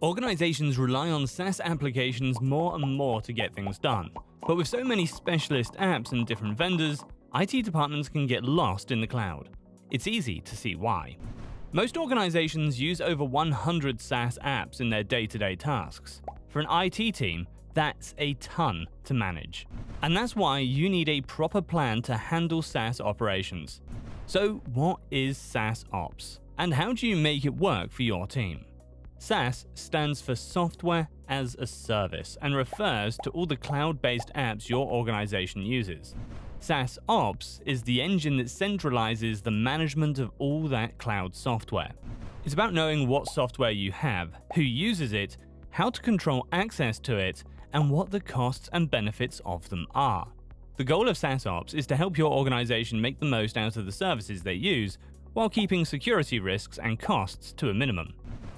Organizations rely on SaaS applications more and more to get things done. But with so many specialist apps and different vendors, IT departments can get lost in the cloud. It's easy to see why. Most organizations use over 100 SaaS apps in their day-to-day tasks. For an IT team, that's a ton to manage. And that's why you need a proper plan to handle SaaS operations. So what is SaaS Ops? And how do you make it work for your team? SaaS stands for Software as a Service and refers to all the cloud-based apps your organization uses. SaaS Ops is the engine that centralizes the management of all that cloud software. It's about knowing what software you have, who uses it, how to control access to it, and what the costs and benefits of them are. The goal of SaaS Ops is to help your organization make the most out of the services they use, while keeping security risks and costs to a minimum.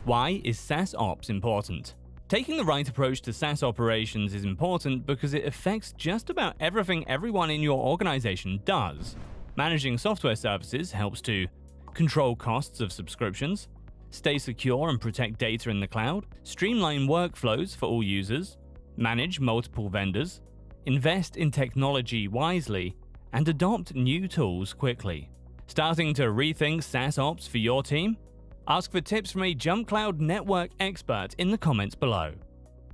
Why is SaaS Ops important? Taking the right approach to SaaS operations is important because it affects just about everything everyone in your organization does. Managing software services helps to control costs of subscriptions, stay secure and protect data in the cloud, streamline workflows for all users, manage multiple vendors, invest in technology wisely, and adopt new tools quickly. Starting to rethink SaaS Ops for your team? Ask for tips from a Jumpcloud network expert in the comments below.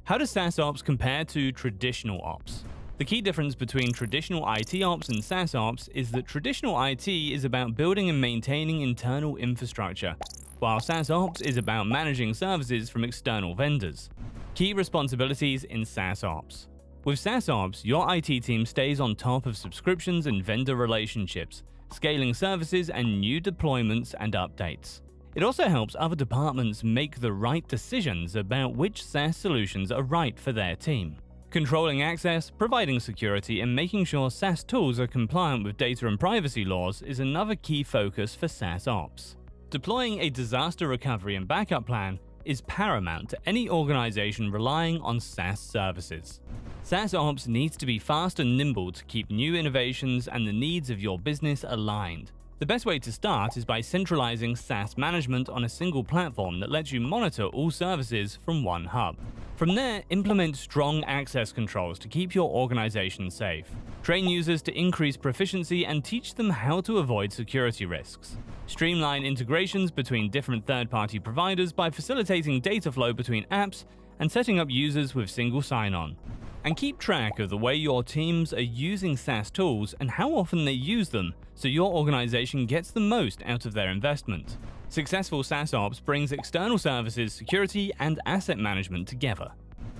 How does SaaS Ops compare to traditional ops? The key difference between traditional IT ops and SaaS Ops is that traditional IT is about building and maintaining internal infrastructure, while SaaS Ops is about managing services from external vendors. Key responsibilities in SaaS Ops. With SaaS Ops, your IT team stays on top of subscriptions and vendor relationships, scaling services and new deployments and updates. It also helps other departments make the right decisions about which SaaS solutions are right for their team. Controlling access, providing security, and making sure SaaS tools are compliant with data and privacy laws is another key focus for SaaS Ops. Deploying a disaster recovery and backup plan is paramount to any organization relying on SaaS services. SaaS Ops needs to be fast and nimble to keep new innovations and the needs of your business aligned. The best way to start is by centralizing SaaS management on a single platform that lets you monitor all services from one hub. From there, implement strong access controls to keep your organization safe. Train users to increase proficiency and teach them how to avoid security risks. Streamline integrations between different third-party providers by facilitating data flow between apps and setting up users with single sign-on. And keep track of the way your teams are using SaaS tools and how often they use them so your organization gets the most out of their investment. Successful SaaS Ops brings external services, security, and asset management together.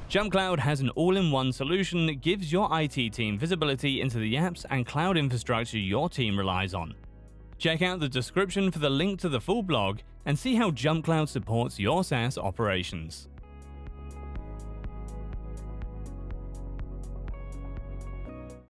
Jumpcloud has an all-in-one solution that gives your IT team visibility into the apps and cloud infrastructure your team relies on. Check out the description for the link to the full blog and see how Jumpcloud supports your SaaS operations.